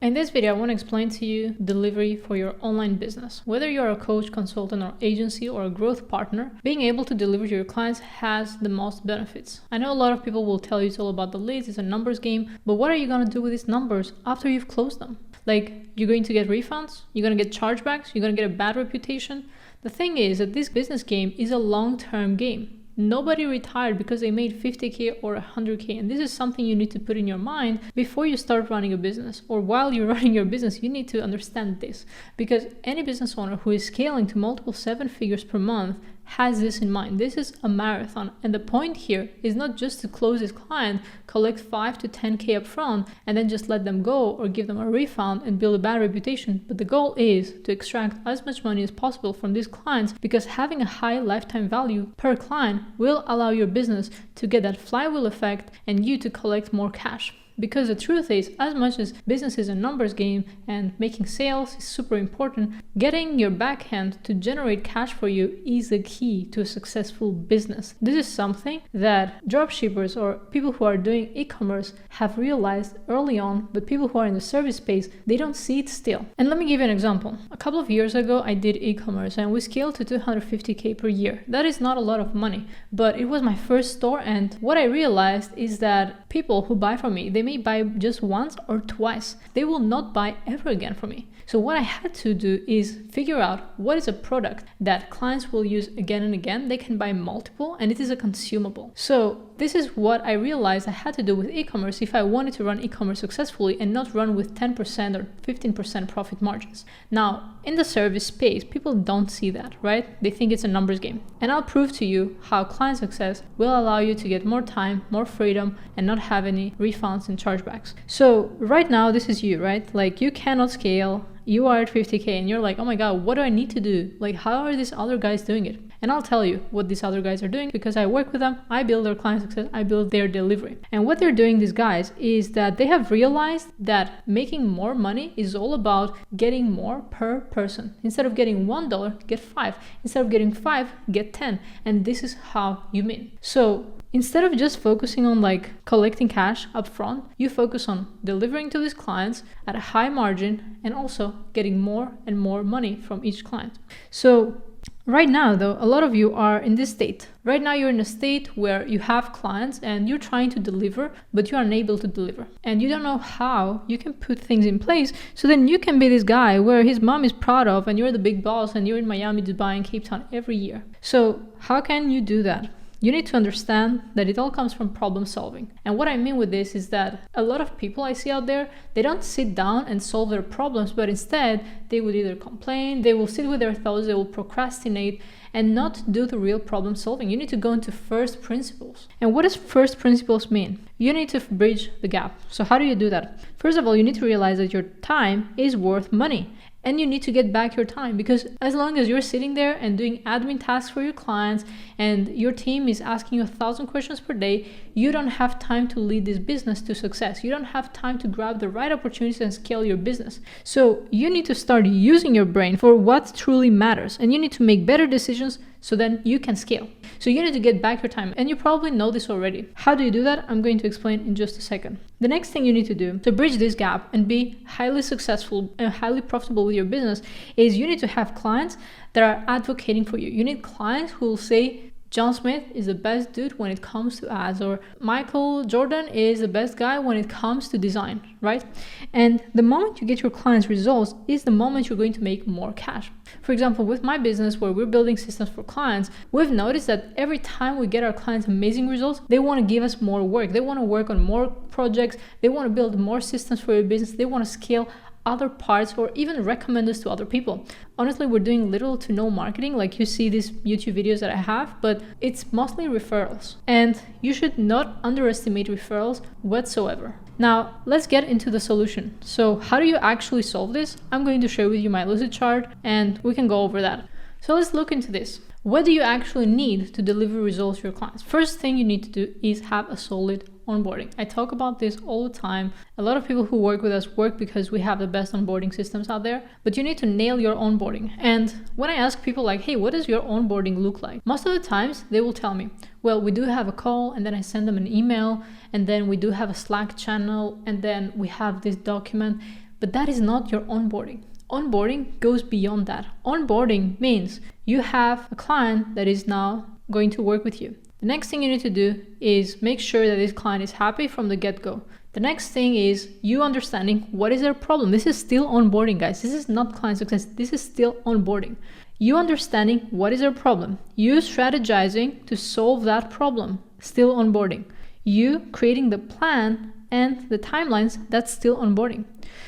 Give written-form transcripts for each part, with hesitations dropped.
In this video, I want to explain to you delivery for your online business. Whether you're a coach, consultant, or agency, or a growth partner, being able to deliver to your clients has the most benefits. I know a lot of people will tell you it's all about the leads, it's a numbers game, but what are you going to do with these numbers after you've closed them? Like, you're going to get refunds, you're going to get chargebacks, you're going to get a bad reputation. The thing is that this business game is a long-term game. Nobody retired because they made 50K or 100K. And this is something you need to put in your mind before you start running a business, or while you're running your business. You need to understand this, because any business owner who is scaling to multiple 7 figures per month has this in mind. This is a marathon. And the point here is not just to close this client, collect 5 to 10K up front, and then just let them go or give them a refund and build a bad reputation. But the goal is to extract as much money as possible from these clients, because having a high lifetime value per client will allow your business to get that flywheel effect and you to collect more cash. Because the truth is, as much as business is a numbers game and making sales is super important, getting your backhand to generate cash for you is the key to a successful business. This is something that dropshippers or people who are doing e-commerce have realized early on, but people who are in the service space, they don't see it still. And let me give you an example. A couple of years ago, I did e-commerce and we scaled to 250K per year. That is not a lot of money, but it was my first store. And what I realized is that people who buy from me, they may buy just once or twice. They will not buy ever again from me. So what I had to do is figure out what is a product that clients will use again and again. They can buy multiple, and it is a consumable. So this is what I realized I had to do with e-commerce if I wanted to run e-commerce successfully and not run with 10% or 15% profit margins. Now, in the service space, people don't see that, right? They think it's a numbers game. And I'll prove to you how client success will allow you to get more time, more freedom, and not have any refunds and chargebacks. So right now, this is you, right? Like, you cannot scale. You are at 50K and you're like, oh my God, what do I need to do? Like, how are these other guys doing it? And I'll tell you what these other guys are doing, because I work with them, I build their client success, I build their delivery. And what they're doing, these guys, is that they have realized that making more money is all about getting more per person. Instead of getting $1, get 5. Instead of getting 5, get 10. And this is how you win. So instead of just focusing on like collecting cash up front, you focus on delivering to these clients at a high margin and also getting more and more money from each client. So right now, though, a lot of you are in this state. Right now, you're in a state where you have clients and you're trying to deliver, but you are unable to deliver. And you don't know how you can put things in place so then you can be this guy where his mom is proud of, and you're the big boss, and you're in Miami, Dubai, and Cape Town every year. So how can you do that? You need to understand that it all comes from problem solving. And what I mean with this is that a lot of people I see out there, they don't sit down and solve their problems, but instead they would either complain, they will sit with their thoughts, they will procrastinate and not do the real problem solving. You need to go into first principles. And what does first principles mean? You need to bridge the gap. So how do you do that? First of all, you need to realize that your time is worth money. And you need to get back your time, because as long as you're sitting there and doing admin tasks for your clients and your team is asking you 1,000 questions per day, you don't have time to lead this business to success. You don't have time to grab the right opportunities and scale your business. So you need to start using your brain for what truly matters, and you need to make better decisions so then you can scale. So you need to get back your time, and you probably know this already. How do you do that? I'm going to explain in just a second. The next thing you need to do to bridge this gap and be highly successful and highly profitable with your business is you need to have clients that are advocating for you. You need clients who will say, John Smith is the best dude when it comes to ads, or Michael Jordan is the best guy when it comes to design, right? And the moment you get your clients results is the moment you're going to make more cash. For example, with my business where we're building systems for clients, we've noticed that every time we get our clients amazing results, they want to give us more work. They want to work on more projects. They want to build more systems for your business. They want to scale other parts or even recommend us to other people. Honestly, we're doing little to no marketing, like you see these YouTube videos that I have, but it's mostly referrals. And you should not underestimate referrals whatsoever. Now, let's get into the solution. So how do you actually solve this? I'm going to share with you my lucid chart and we can go over that. So let's look into this. What do you actually need to deliver results to your clients? First thing you need to do is have a solid onboarding. I talk about this all the time. A lot of people who work with us work because we have the best onboarding systems out there, but you need to nail your onboarding. And when I ask people like, hey, what does your onboarding look like? Most of the times they will tell me, well, we do have a call and then I send them an email and then we do have a Slack channel and then we have this document. But that is not your onboarding. Onboarding goes beyond that. Onboarding means you have a client that is now going to work with you. The next thing you need to do is make sure that this client is happy from the get-go. The next thing is you understanding what is their problem. This is still onboarding, guys. This is not client success. This is still onboarding. You understanding what is their problem. You strategizing to solve that problem. Still onboarding. You creating the plan and the timelines. That's still onboarding.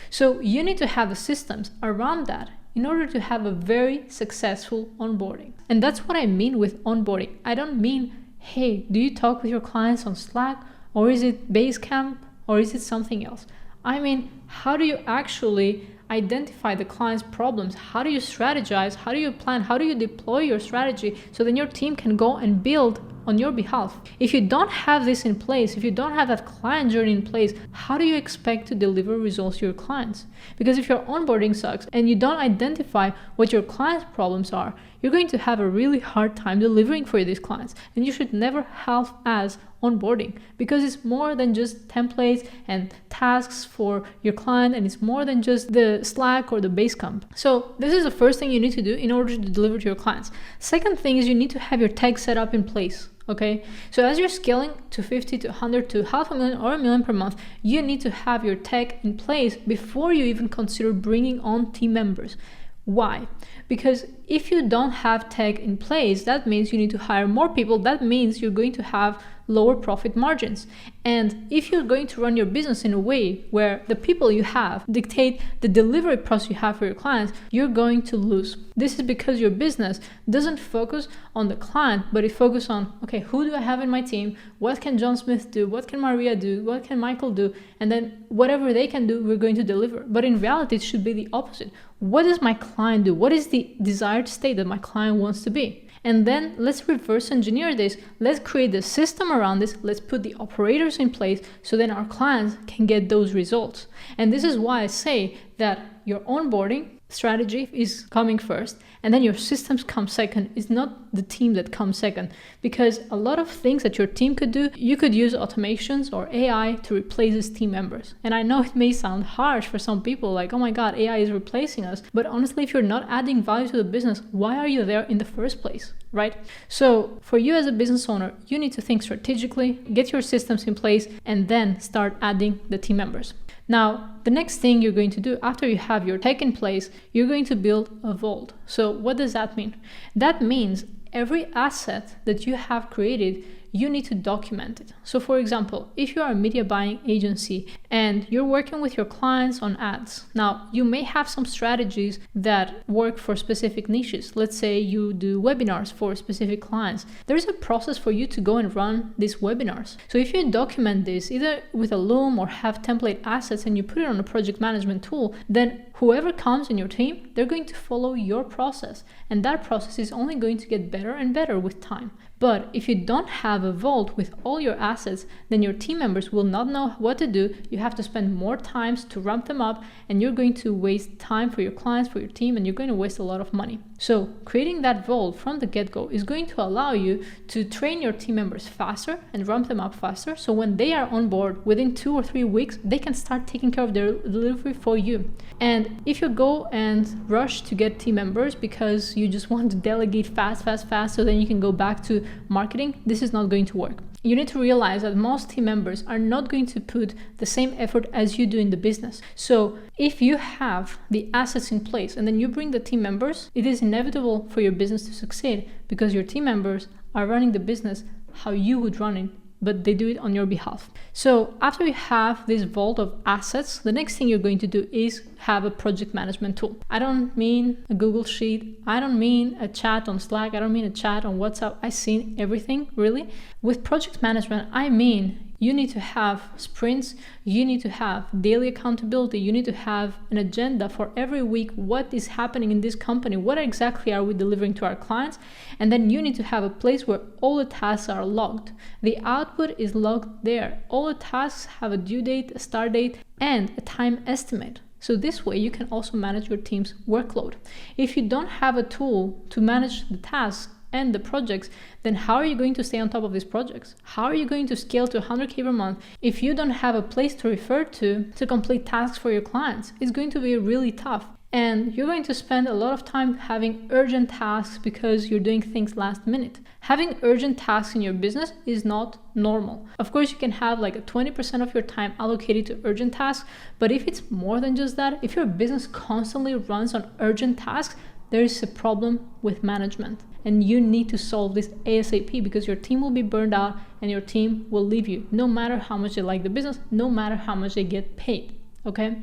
So you need to have the systems around that in order to have a very successful onboarding. And that's what I mean with onboarding. I don't mean, hey, do you talk with your clients on Slack, or is it Basecamp, or is it something else? I mean, how do you actually identify the client's problems? How do you strategize? How do you plan? How do you deploy your strategy so then your team can go and build on your behalf? If you don't have this in place, if you don't have that client journey in place, how do you expect to deliver results to your clients? Because if your onboarding sucks and you don't identify what your clients' problems are, you're going to have a really hard time delivering for these clients. And you should never half-ass onboarding, because it's more than just templates and tasks for your client, and it's more than just the Slack or the Basecamp. So this is the first thing you need to do in order to deliver to your clients. Second thing is you need to have your tech set up in place. Okay, so as you're scaling to 50 to 100 to $500,000 or $1 million per month, you need to have your tech in place before you even consider bringing on team members. Why? Because if you don't have tech in place, that means you need to hire more people. That means you're going to have lower profit margins. And if you're going to run your business in a way where the people you have dictate the delivery process you have for your clients, you're going to lose. This is because your business doesn't focus on the client, but it focuses on, okay, who do I have in my team? What can John Smith do? What can Maria do? What can Michael do? And then whatever they can do, we're going to deliver. But in reality, it should be the opposite. What does my client do? What is the desired state that my client wants to be? And then let's reverse engineer this. Let's create the system around this. Let's put the operators in place so then our clients can get those results. And this is why I say that your onboarding strategy is coming first, and then your systems come second. It's not the team that comes second, because a lot of things that your team could do, you could use automations or AI to replace these team members. And I know it may sound harsh for some people, like, oh my God, AI is replacing us. But honestly, if you're not adding value to the business, why are you there in the first place, right? So for you as a business owner, you need to think strategically, get your systems in place, and then start adding the team members. Now, the next thing you're going to do after you have your tech in place, you're going to build a vault. So what does that mean? That means every asset that you have created, you need to document it. So for example, if you are a media buying agency and you're working with your clients on ads, now you may have some strategies that work for specific niches. Let's say you do webinars for specific clients. There's a process for you to go and run these webinars. So if you document this either with a Loom or have template assets and you put it on a project management tool, then whoever comes in your team, they're going to follow your process. And that process is only going to get better and better with time. But if you don't have a vault with all your assets, then your team members will not know what to do. You have to spend more time to ramp them up, and you're going to waste time for your clients, for your team, and you're going to waste a lot of money. So creating that vault from the get-go is going to allow you to train your team members faster and ramp them up faster. So when they are on board within 2 or 3 weeks, they can start taking care of their delivery for you. And if you go and rush to get team members because you just want to delegate fast, so then you can go back to marketing, this is not going to work. You need to realize that most team members are not going to put the same effort as you do in the business. So if you have the assets in place and then you bring the team members, it is inevitable for your business to succeed because your team members are running the business how you would run it, but they do it on your behalf. So after you have this vault of assets, the next thing you're going to do is have a project management tool. I don't mean a Google Sheet. I don't mean a chat on Slack. I don't mean a chat on WhatsApp. I've seen everything, really. With project management, I mean you need to have sprints, you need to have daily accountability, you need to have an agenda for every week, what is happening in this company, what exactly are we delivering to our clients, and then you need to have a place where all the tasks are logged. The output is logged there. All the tasks have a due date, a start date, and a time estimate. So this way you can also manage your team's workload. If you don't have a tool to manage the tasks, and the projects, then how are you going to stay on top of these projects? How are you going to scale to 100K per month if you don't have a place to refer to complete tasks for your clients? It's going to be really tough. And you're going to spend a lot of time having urgent tasks because you're doing things last minute. Having urgent tasks in your business is not normal. Of course, you can have like a 20% of your time allocated to urgent tasks, but if it's more than just that, if your business constantly runs on urgent tasks, there is a problem with management. And you need to solve this ASAP because your team will be burned out and your team will leave you, no matter how much they like the business, no matter how much they get paid. Okay,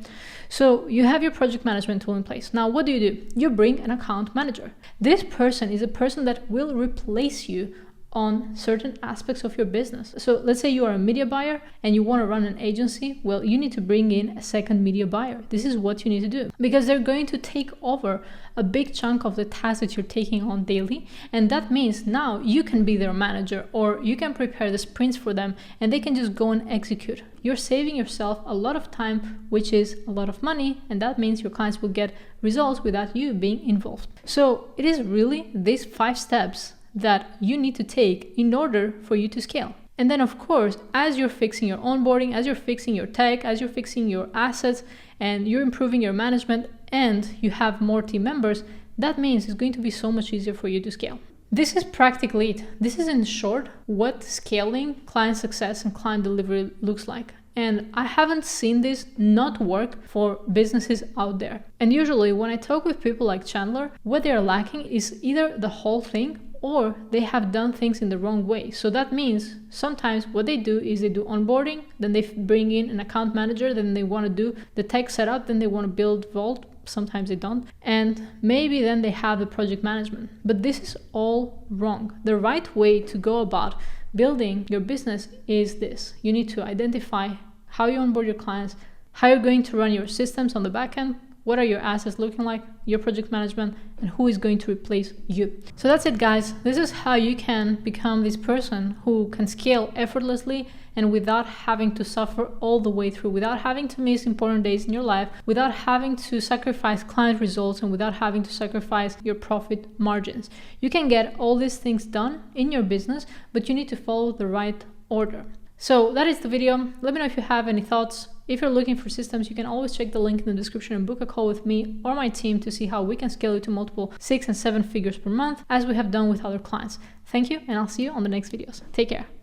so you have your project management tool in place. Now, what do? You bring an account manager. This person is a person that will replace you on certain aspects of your business. So let's say you are a media buyer and you want to run an agency. Well, you need to bring in a second media buyer. This is what you need to do because they're going to take over a big chunk of the tasks that you're taking on daily. And that means now you can be their manager or you can prepare the sprints for them and they can just go and execute. You're saving yourself a lot of time, which is a lot of money. And that means your clients will get results without you being involved. So it is really these 5 steps that you need to take in order for you to scale. And then of course, as you're fixing your onboarding, as you're fixing your tech, as you're fixing your assets, and you're improving your management, and you have more team members, that means it's going to be so much easier for you to scale. This is practically it. This is in short what scaling, client success, and client delivery looks like. And I haven't seen this not work for businesses out there. And usually when I talk with people like Chandler, what they're lacking is either the whole thing or they have done things in the wrong way. So that means sometimes what they do is they do onboarding, then they bring in an account manager, then they want to do the tech setup, then they want to build Vault. Sometimes they don't. And maybe then they have the project management. But this is all wrong. The right way to go about building your business is this. You need to identify how you onboard your clients, how you're going to run your systems on the back end, what are your assets looking like, your project management, and who is going to replace you. So that's it, guys. This is how you can become this person who can scale effortlessly and without having to suffer all the way through, without having to miss important days in your life, without having to sacrifice client results, and without having to sacrifice your profit margins. You can get all these things done in your business, but you need to follow the right order. So that is the video. Let me know if you have any thoughts. If you're looking for systems, you can always check the link in the description and book a call with me or my team to see how we can scale you to multiple 6 and 7 figures per month, as we have done with other clients. Thank you, and I'll see you on the next videos. Take care.